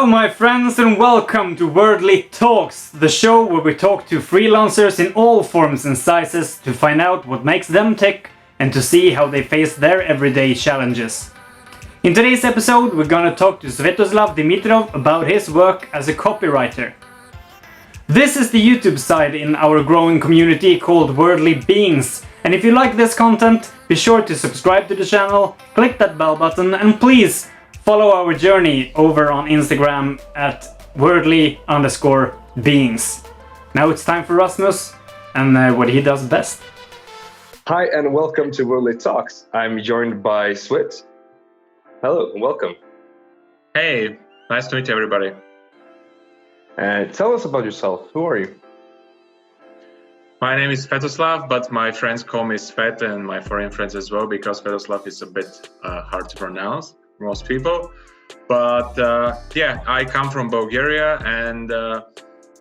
Hello my friends and welcome to Worldly Talks, the show where we talk to freelancers in all forms and sizes to find out what makes them tick and to see how they face their everyday challenges. In today's episode we're gonna talk to Svetoslav Dimitrov about his work as a copywriter. This is the YouTube side in our growing community called Worldly Beings, and if you like this content, be sure to subscribe to the channel, click that bell button, and please follow our journey over on Instagram at worldly_beings. Now it's time for Rasmus and what he does best. Hi and welcome to Worldly Talks. I'm joined by Swit. Hello and welcome. Hey, nice to meet you, everybody. Tell us about yourself. Who are you? My name is Svetoslav, but my friends call me Svet and my foreign friends as well, because Svetoslav is a bit hard to pronounce for most people. But I come from Bulgaria, and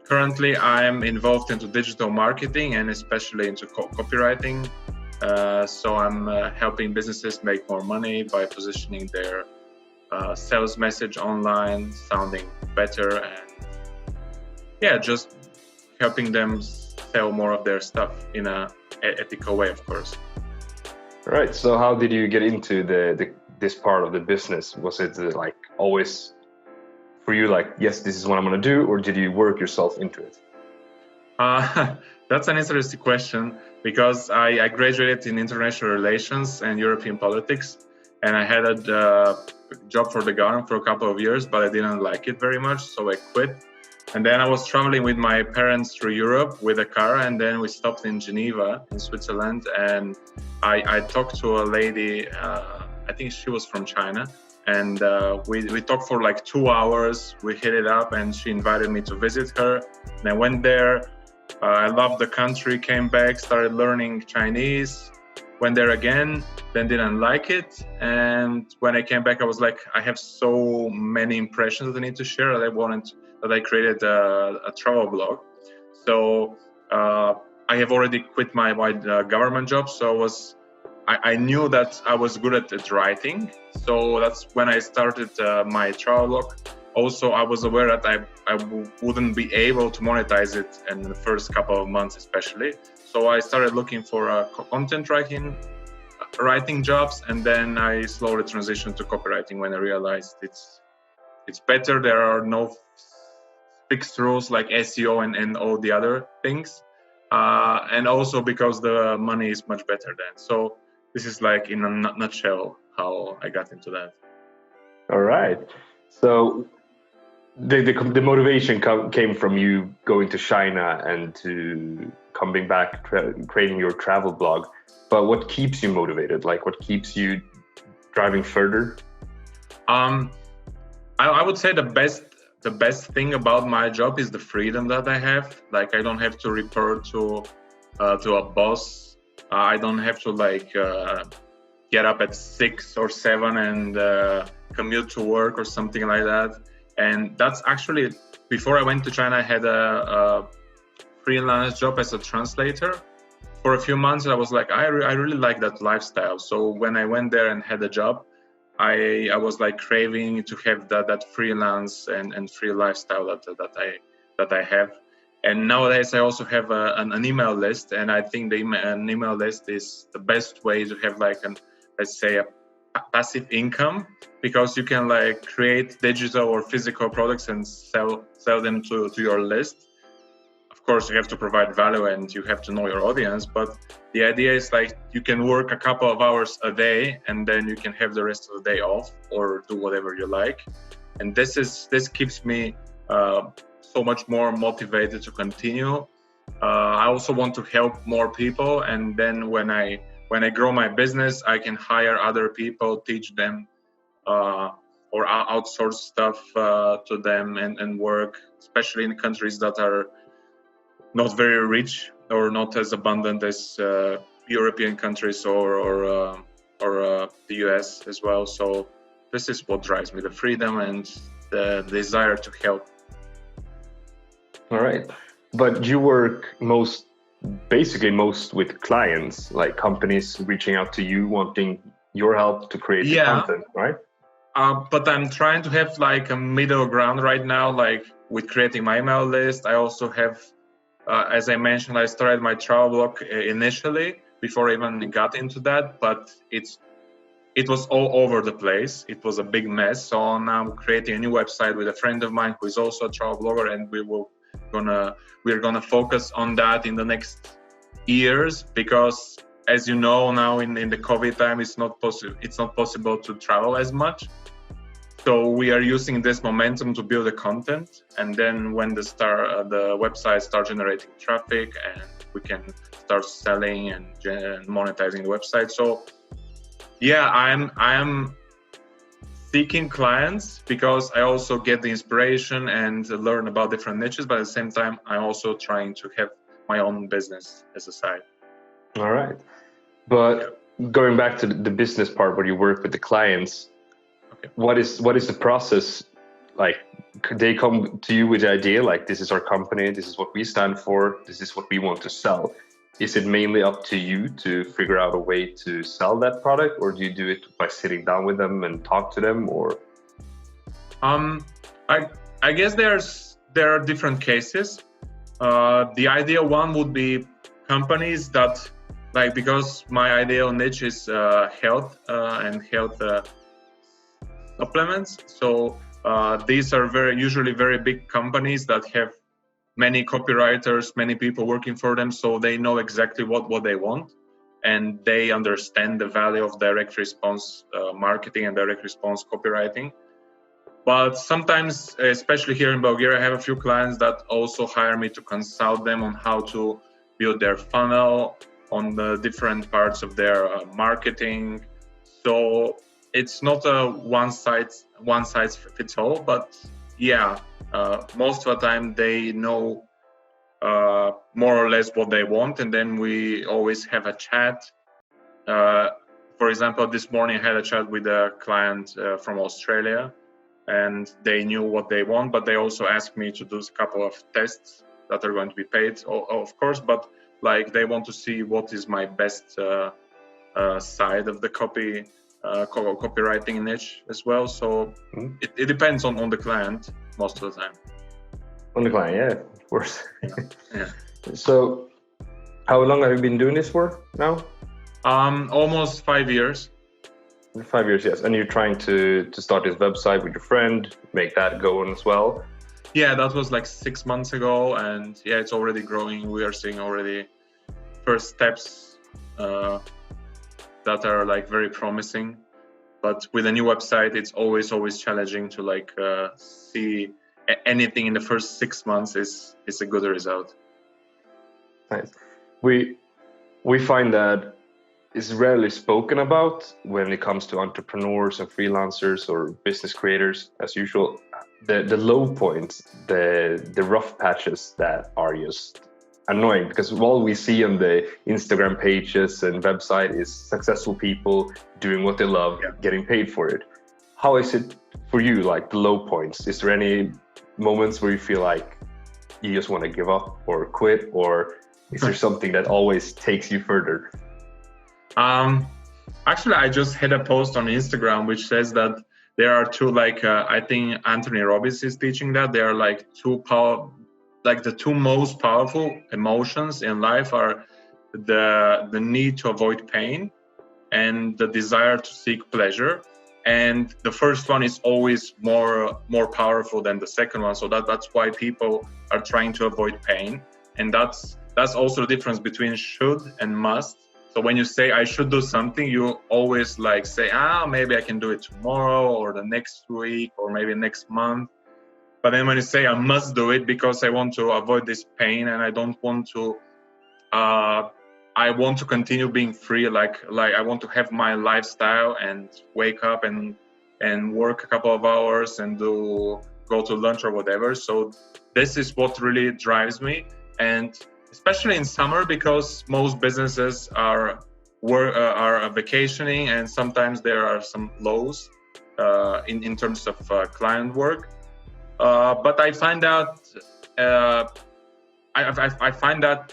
currently I'm involved into digital marketing and especially into copywriting. So I'm helping businesses make more money by positioning their sales message online, sounding better, and just helping them sell more of their stuff in an ethical way, of course. All right. So how did you get into this part of the business? Was it like always for you, like, yes, this is what I'm going to do, or did you work yourself into it? That's an interesting question, because I graduated in international relations and European politics, and I had a job for the government for a couple of years, but I didn't like it very much, so I quit. And then I was traveling with my parents through Europe with a car, and then we stopped in Geneva in Switzerland, and I talked to a lady, I think she was from China, and we talked for like 2 hours. We hit it up, and she invited me to visit her, and I went there. I loved the country, came back, started learning Chinese, went there again, then didn't like it. And when I came back, I was like, I have so many impressions that I need to share that I created a travel blog. So I have already quit my government job, so I knew that I was good at writing. So that's when I started my travel blog. Also, I was aware that I wouldn't be able to monetize it in the first couple of months, especially. So I started looking for content writing jobs, and then I slowly transitioned to copywriting when I realized it's better. There are no fixed rules like SEO and all the other things, and also because the money is much better then. So this is like in a nutshell how I got into that. All right. So the motivation came from you going to China and to coming back, creating your travel blog. But what keeps you motivated? Like, what keeps you driving further? I would say the best thing about my job is the freedom that I have. Like, I don't have to report to a boss. I don't have to get up at 6 or 7 and commute to work or something like that. And that's actually, before I went to China, I had a freelance job as a translator for a few months. I was like, I really like that lifestyle. So when I went there and had a job, I was like craving to have that freelance and free lifestyle that I have. And nowadays I also have an email list, and I think an email list is the best way to have like let's say a passive income, because you can like create digital or physical products and sell them to your list. Of course, you have to provide value and you have to know your audience, but the idea is like you can work a couple of hours a day and then you can have the rest of the day off or do whatever you like. And this keeps me so much more motivated to continue. I also want to help more people, and then when I grow my business, I can hire other people, teach them or outsource stuff to them and work, especially in countries that are not very rich or not as abundant as European countries or the US as well. So this is what drives me, the freedom and the desire to help. All right. But you work most with clients, like companies reaching out to you, wanting your help to create the content, right? But I'm trying to have like a middle ground right now, like with creating my email list. I also have, as I mentioned, I started my travel blog initially before I even got into that, but it was all over the place. It was a big mess. So now I'm creating a new website with a friend of mine who is also a travel blogger, and we're gonna focus on that in the next years, because as you know, now in the COVID time, it's not possible to travel as much. So we are using this momentum to build the content, and then when the website starts generating traffic, and we can start selling and monetizing the website. So yeah, I'm seeking clients because I also get the inspiration and learn about different niches, but at the same time, I'm also trying to have my own business as a side. All right. But going back to the business part where you work with the clients, what is the process like? Could they come to you with the idea like, this is our company, this is what we stand for, this is what we want to sell? Is it mainly up to you to figure out a way to sell that product, or do you do it by sitting down with them and talk to them? Or I guess there are different cases. The ideal one would be companies that, like, because my ideal niche is health and health supplements. So these are usually very big companies that have many copywriters, many people working for them, so they know exactly what they want, and they understand the value of direct response marketing and direct response copywriting. But sometimes, especially here in Bulgaria, I have a few clients that also hire me to consult them on how to build their funnel, on the different parts of their marketing. So it's not a one size fits all, but yeah, most of the time they know more or less what they want, and then we always have a chat. For example, this morning I had a chat with a client from Australia, and they knew what they want, but they also asked me to do a couple of tests that are going to be paid, of course, but like they want to see what is my best side of the copywriting niche as well. So it depends on the client most of the time. On the client, yeah, of course. Yeah. So how long have you been doing this for now? Almost 5 years. 5 years, yes. And you're trying to start this website with your friend, make that go on as well? Yeah, that was like 6 months ago, and yeah, it's already growing. We are seeing already first steps that are like very promising. But with a new website, it's always challenging to like see anything in the first 6 months is a good result. Nice. We find that it's rarely spoken about when it comes to entrepreneurs and freelancers or business creators, as usual. The low points, the rough patches that are just annoying, because all we see on the Instagram pages and website is successful people doing what they love, getting paid for it. How is it for you, like the low points? Is there any moments where you feel like you just want to give up or quit, or is there something that always takes you further? Actually, I just had a post on Instagram which says that there are two, like I think Anthony Robbins is teaching that there are like the two most powerful emotions in life are the need to avoid pain and the desire to seek pleasure. And the first one is always more powerful than the second one. So that's why people are trying to avoid pain. And that's also the difference between should and must. So when you say I should do something, you always like say, maybe I can do it tomorrow or the next week or maybe next month. But then when you say I must do it because I want to avoid this pain and I don't want to, I want to continue being free. Like I want to have my lifestyle and wake up and work a couple of hours and go to lunch or whatever. So this is what really drives me. And especially in summer, because most businesses are vacationing and sometimes there are some lows in terms of client work. But I find out I find that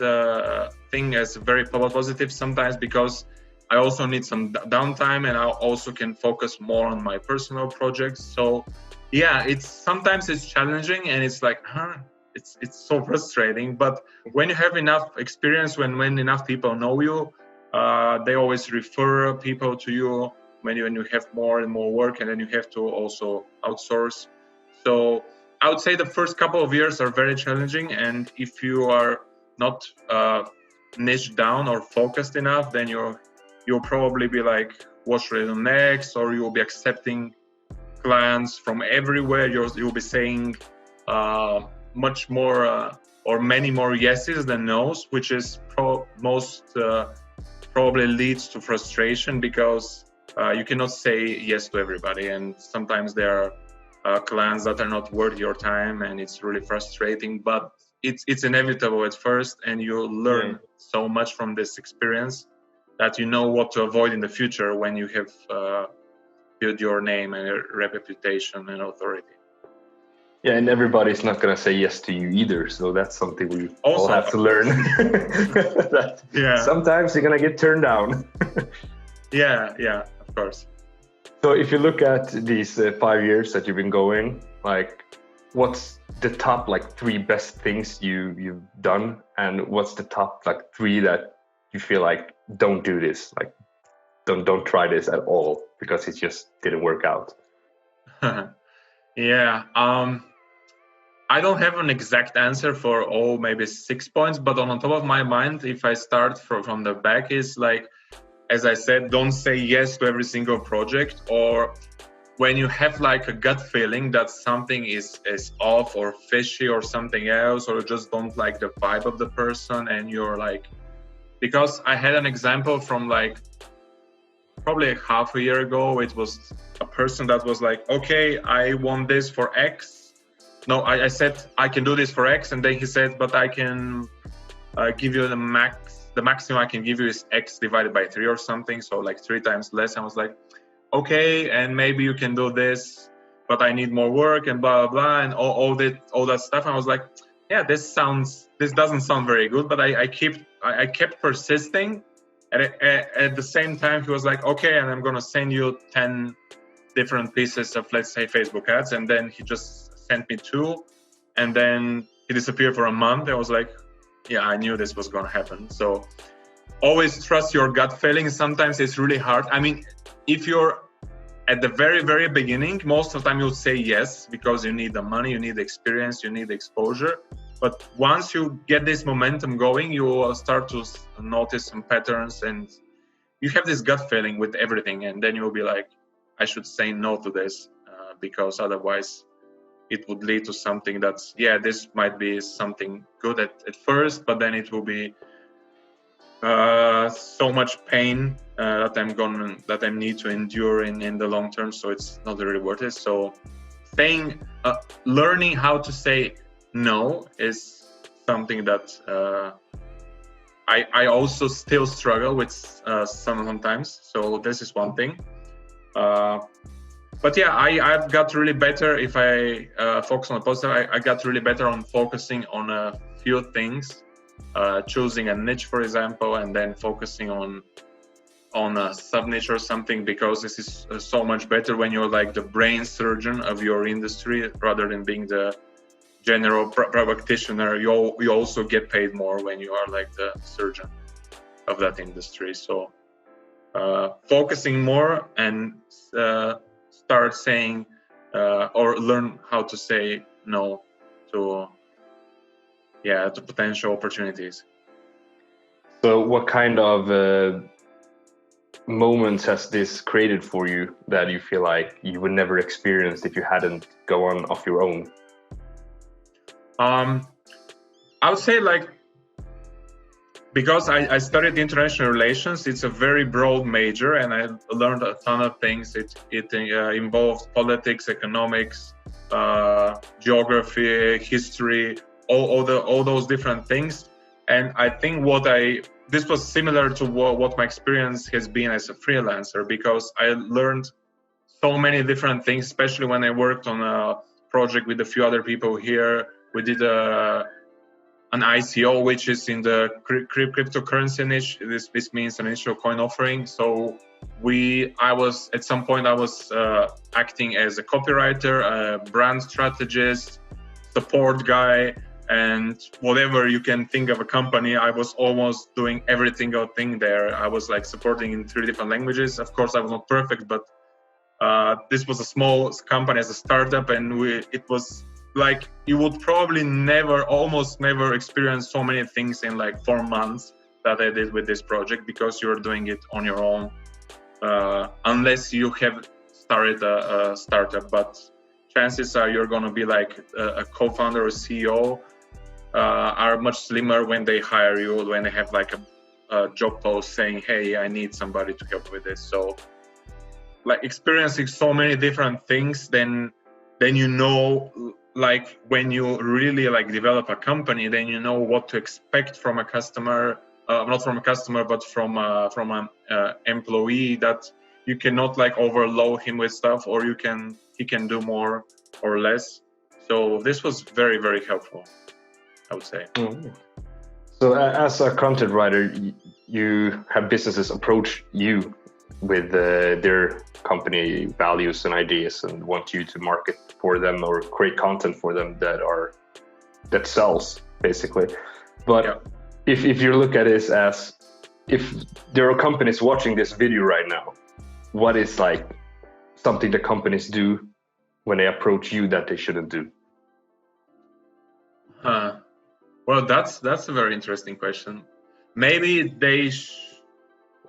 thing as very positive sometimes, because I also need some downtime, and I also can focus more on my personal projects. So yeah, sometimes it's challenging, and it's like, it's so frustrating. But when you have enough experience, when enough people know you, they always refer people to you when you have more and more work, and then you have to also outsource. So I would say the first couple of years are very challenging, and if you are not niched down or focused enough, then you'll probably be like, what should I do next? Or you'll be accepting clients from everywhere. You'll be saying much more or many more yeses than nos, which is probably leads to frustration, because you cannot say yes to everybody, and sometimes there are clients that are not worth your time, and it's really frustrating. But it's inevitable at first, and you learn so much from this experience that you know what to avoid in the future when you have built your name and your reputation and authority. Yeah, and everybody's not going to say yes to you either. So that's something we all have to learn. Sometimes you're going to get turned down. Yeah, of course. So if you look at these 5 years that you've been going, like, what's the top 3 best things you've done, and what's the top 3 that you feel like, don't do this, don't try this at all because it just didn't work out? Yeah, I don't have an exact answer for maybe 6 points, but on top of my mind, if I start from the back, is like, as I said, don't say yes to every single project, or when you have a gut feeling that something is off or fishy or something else, or you just don't like the vibe of the person, and you're like, because I had an example from probably half a year ago. It was a person that was like, okay, I want this for X. No, I said I can do this for X, and then he said, but I can give you the maximum I can give you is X divided by 3 or something, so 3 times less. I was like, okay, and maybe you can do this, but I need more work and blah blah blah, and all that stuff. And I was like, yeah, this doesn't sound very good, but I kept persisting. At the same time, he was like, okay, and I'm gonna send you 10 different pieces of, let's say, Facebook ads, and then he just sent me 2, and then he disappeared for a month. I was like, yeah, I knew this was gonna happen. So always trust your gut feeling. Sometimes it's really hard. I mean, if you're at the very, very beginning, most of the time you'll say yes because you need the money, you need the experience, you need the exposure. But once you get this momentum going, you will start to notice some patterns, and you have this gut feeling with everything. And then you'll be like, I should say no to this because otherwise it would lead to something that's, this might be something good at first, but then it will be so much pain that I need to endure in the long term. So it's not really worth it. So learning how to say no is something that I also still struggle with sometimes. So this is one thing. But yeah, I've got really better. If I focus on the positive, I got really better on focusing on a few things, choosing a niche, for example, and then focusing on a sub-niche or something, because this is so much better when you're like the brain surgeon of your industry rather than being the general practitioner. You also get paid more when you are like the surgeon of that industry. So focusing more and start saying or learn how to say no to potential opportunities. So what kind of moments has this created for you that you feel like you would never experience if you hadn't gone off your own? I would say, like, because I studied international relations, it's a very broad major, and I learned a ton of things. It involved politics, economics, geography, history, all those different things. And I think this was similar to what my experience has been as a freelancer, because I learned so many different things, especially when I worked on a project with a few other people here. We did an ICO, which is in the cryptocurrency niche. This means an initial coin offering. So I was acting as a copywriter, a brand strategist, support guy, and whatever you can think of a company. I was almost doing every single thing there. I was like supporting in 3 different languages. Of course, I was not perfect, but this was a small company as a startup, and it was like you would probably almost never experience so many things in like 4 months that I did with this project, because you're doing it on your own, unless you have started a startup. But chances are you're going to be like a co-founder or CEO are much slimmer when they hire you, when they have like a job post saying, hey, I need somebody to help with this. So like experiencing so many different things, then you know, like when you really like develop a company, then you know what to expect from a customer, not from a customer, but from an employee, that you cannot like overload him with stuff, or he can do more or less. So this was very, very helpful, I would say. Mm-hmm. So as a content writer, you have businesses approach you with their company values and ideas and want you to market for them or create content for them that sells, basically. But yeah, if you look at it as, if there are companies watching this video right now, what is like something that companies do when they approach you that they shouldn't do? Well, that's a very interesting question. Maybe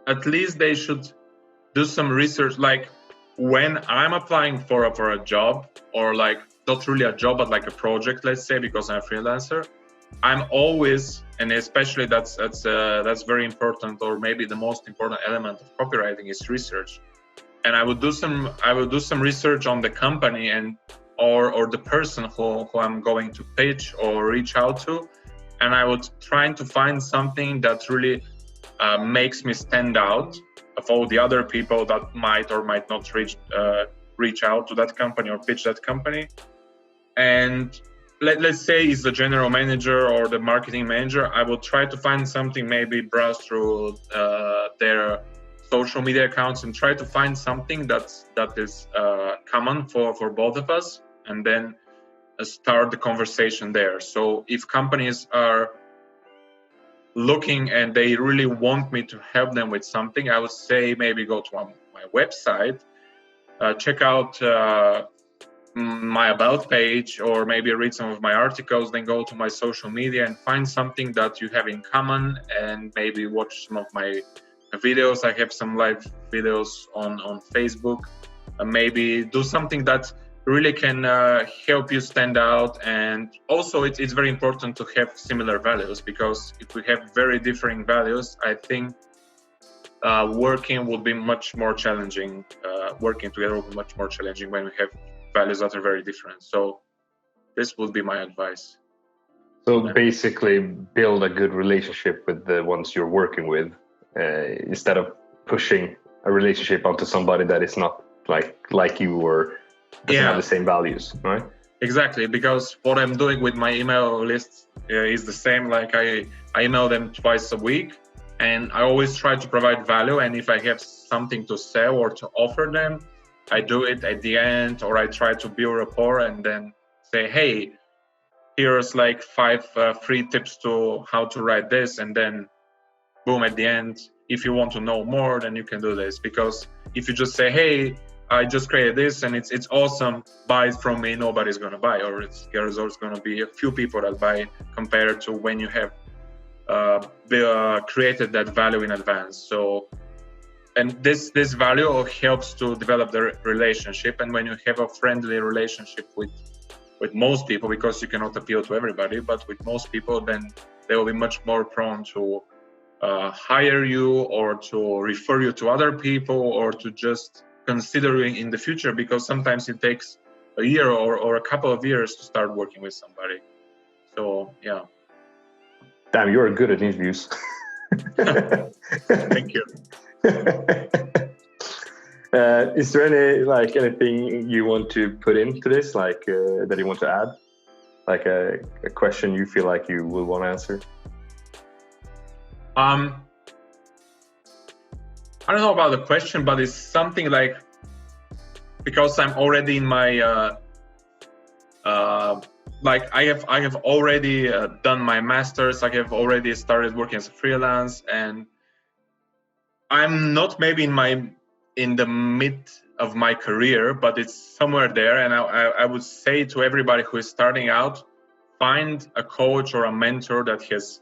at least they should do some research. Like when I'm applying for a job, or like not really a job, but like a project, let's say, because I'm a freelancer, I'm always, and especially that's very important, or maybe the most important element of copywriting is research. And I would do some research on the company and or the person who I'm going to pitch or reach out to, and I would try to find something that really makes me stand out of all the other people that might or might not reach out to that company or pitch that company. And let's say it's the general manager or the marketing manager, I will try to find something, maybe browse through their social media accounts and try to find something that is common for both of us, and then start the conversation there. So if companies are looking and they really want me to help them with something, I would say maybe go to my website, check out my about page, or maybe read some of my articles, then go to my social media and find something that you have in common, and maybe watch some of my videos. I have some live videos on Facebook. Maybe do something that really can help you stand out. And also it's very important to have similar values, because if we have very differing values, I think working would be much more challenging. Working together will be much more challenging when we have values that are very different. So this would be my advice. So basically build a good relationship with the ones you're working with, instead of pushing a relationship onto somebody that is not like you, or doesn't have the same values, right? Exactly, because what I'm doing with my email list is the same. Like I email them twice a week, and I always try to provide value. And if I have something to sell or to offer them, I do it at the end, or I try to build rapport and then say, hey, here's like 5 free tips to how to write this, and then boom, at the end, if you want to know more, then you can do this. Because if you just say, hey, I just created this and it's awesome, buy it from me, nobody's going to buy, or there's going to be a few people that buy, compared to when you have created that value in advance. So, and this value helps to develop the relationship. And when you have a friendly relationship with most people, because you cannot appeal to everybody, but with most people, then they will be much more prone to hire you, or to refer you to other people, or to just consider you in the future, because sometimes it takes a year or a couple of years to start working with somebody. So yeah. Damn, you're good at interviews. Thank you. Is there anything you want to put into this, that you want to add? like a question you feel like you will want to answer? I don't know about the question, but it's something like, because I'm already in my like I have already done my master's. I have already started working as a freelance, and I'm not maybe in the mid of my career, but it's somewhere there. And I would say to everybody who is starting out, find a coach or a mentor that has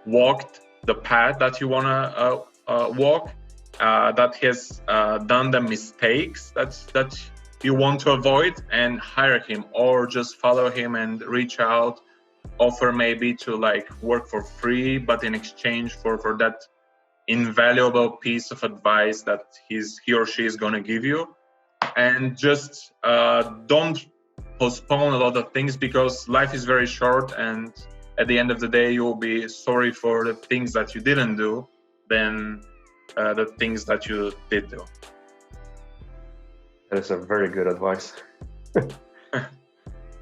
walked the path that you want to walk, that has done the mistakes that you want to avoid, and hire him, or just follow him and reach out, offer maybe to like work for free, but in exchange for that invaluable piece of advice that he or she is going to give you. And just don't postpone a lot of things, because life is very short, and at the end of the day you will be sorry for the things that you didn't do than the things that you did do. That is a very good advice.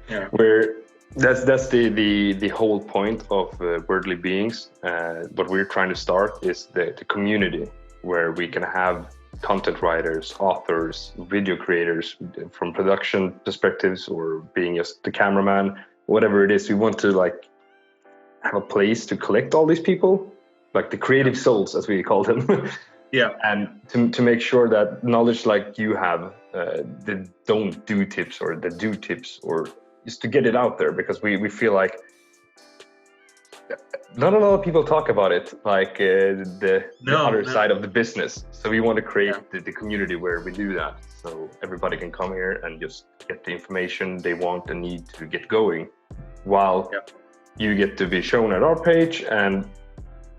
Yeah. Where that's the whole point of Wordly Beings. What we're trying to start is the community where we can have content writers, authors, video creators from production perspectives, or being just the cameraman, whatever it is. We want to like have a place to collect all these people, like the creative souls, as we call them. Yeah. And to make sure that knowledge like you have, the don't do tips or the do tips, or just to get it out there, because we feel like not a lot of people talk about it, like the other side of the business. So we want to create the community where we do that, so everybody can come here and just get the information they want and need to get going, while you get to be shown at our page, and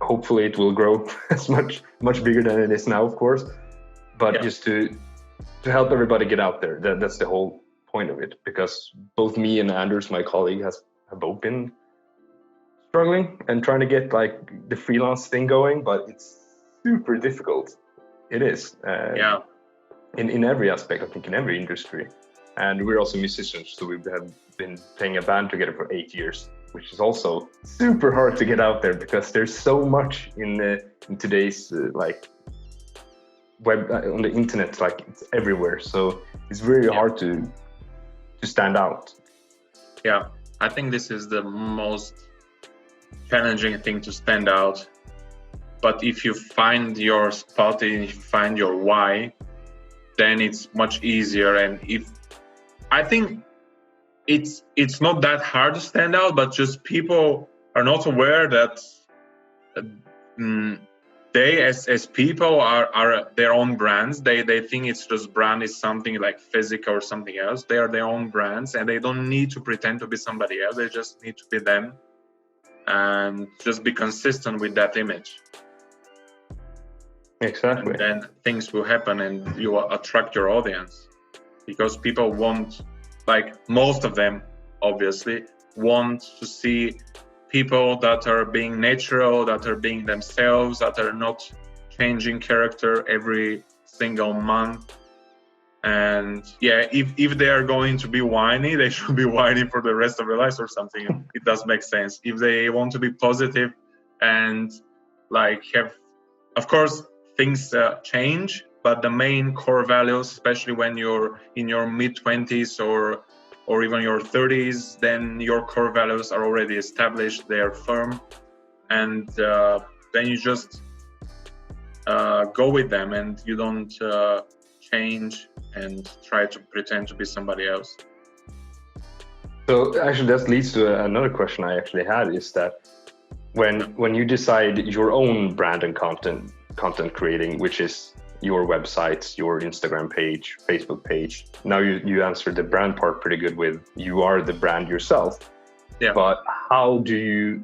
hopefully it will grow as much bigger than it is now, of course. But just to help everybody get out there, that's the whole point of it. Because both me and Anders, my colleague, have both been struggling and trying to get like the freelance thing going, but it's super difficult. It is. In every aspect, I think, in every industry. And we're also musicians, so we have been playing a band together for 8 years, which is also super hard to get out there, because there's so much in today's like web on the internet, like it's everywhere. So it's very hard to stand out. Yeah, I think this is the most challenging thing, to stand out. But if you find your spot and you find your why, then it's much easier. And I think it's not that hard to stand out, but just people are not aware that they as people are their own brands. They think it's just brand is something like physical or something else. They are their own brands, and they don't need to pretend to be somebody else. They just need to be them, and just be consistent with that image. Exactly. And then things will happen, and you will attract your audience, because people want, like most of them obviously, want to see people that are being natural, that are being themselves, that are not changing character every single month. And if they are going to be whiny, they should be whiny for the rest of their lives or something. It does make sense. If they want to be positive and like have, of course, things change, but the main core values, especially when you're in your mid-20s or even your 30s, then your core values are already established, they are firm, and then you just go with them, and you don't change and try to pretend to be somebody else. So actually that leads to another question I actually had, is that when you decide your own brand and content creating, which is your websites, your Instagram page, Facebook page. Now you answered the brand part pretty good with you are the brand yourself. Yeah. But how do you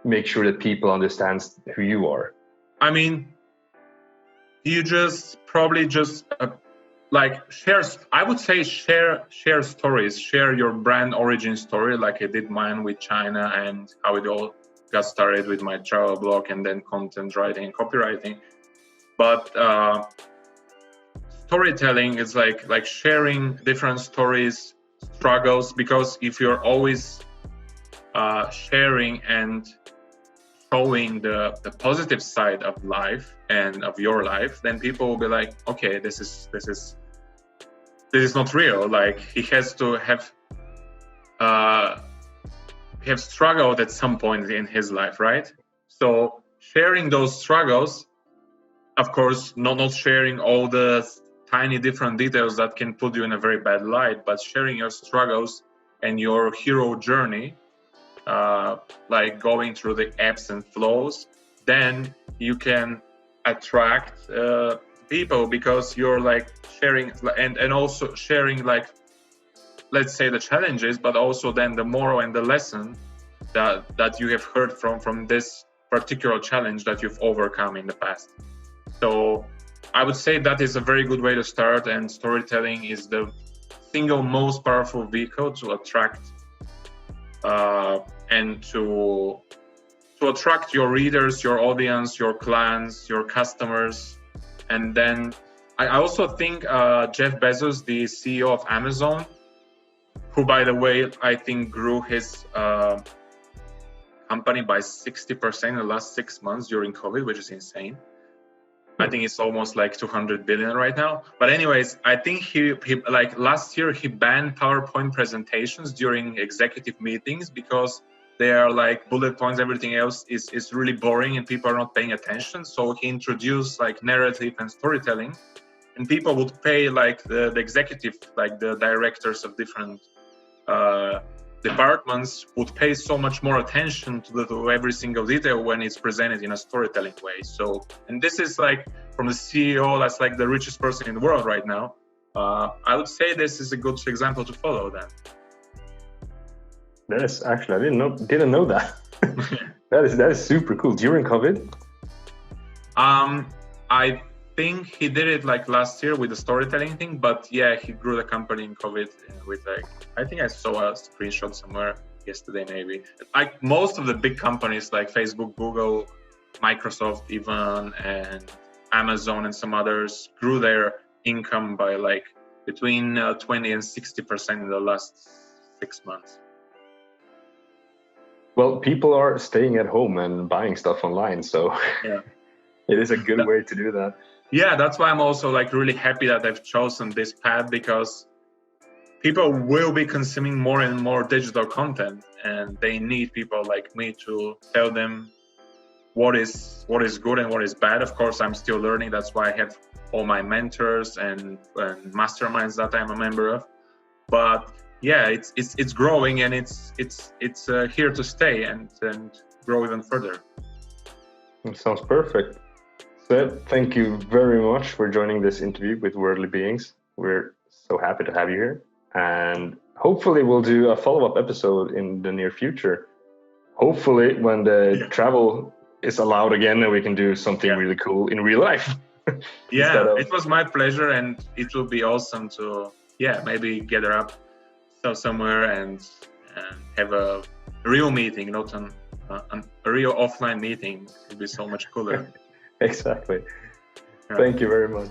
make sure that people understand who you are? I mean, you just probably just like share. I would say share stories, share your brand origin story, like I did mine with China and how it all got started with my travel blog and then content writing and copywriting. But storytelling is like sharing different stories struggles, because if you're always sharing and showing the positive side of life and of your life, then people will be like, okay, this is not real. Like, he has to have struggled at some point in his life, right? So sharing those struggles, of course, not sharing all the tiny different details that can put you in a very bad light, but sharing your struggles and your hero journey, like going through the ebbs and flows, then you can attract people, because you're like sharing and also sharing, like, let's say the challenges, but also then the moral and the lesson that you have heard from this particular challenge that you've overcome in the past. So I would say that is a very good way to start, and storytelling is the single most powerful vehicle to attract and to attract your readers, your audience, your clients, your customers. And then I also think Jeff Bezos, the CEO of Amazon, who, by the way, I think grew his company by 60% in the last 6 months during COVID, which is insane. I think it's almost like 200 billion right now. But anyways, I think he like last year he banned PowerPoint presentations during executive meetings, because they are like bullet points. Everything else is really boring and people are not paying attention. So he introduced like narrative and storytelling, and people would pay, like the executive, like the directors of different departments would pay so much more attention to every single detail when it's presented in a storytelling way. So, and this is like from the CEO that's like the richest person in the world right now. I would say this is a good example to follow then. That is actually, I didn't know that. that is super cool. During COVID? I think he did it like last year with the storytelling thing, but yeah, he grew the company in COVID with like, I think I saw a screenshot somewhere yesterday maybe. Like most of the big companies like Facebook, Google, Microsoft even, and Amazon and some others grew their income by like between 20 and 60% in the last 6 months. Well, people are staying at home and buying stuff online, so yeah. It is a good way to do that. Yeah, that's why I'm also like really happy that I've chosen this path, because people will be consuming more and more digital content, and they need people like me to tell them what is good and what is bad. Of course, I'm still learning. That's why I have all my mentors and masterminds that I'm a member of. But yeah, it's growing, and it's here to stay and grow even further. That sounds perfect. Svet, thank you very much for joining this interview with Worldly Beings. We're so happy to have you here, and hopefully we'll do a follow-up episode in the near future. Hopefully when the travel is allowed again, and we can do something really cool in real life. Yeah, it was my pleasure, and it will be awesome to maybe gather up somewhere and have a real meeting, not a real offline meeting. It would be so much cooler. Exactly. Thank you very much.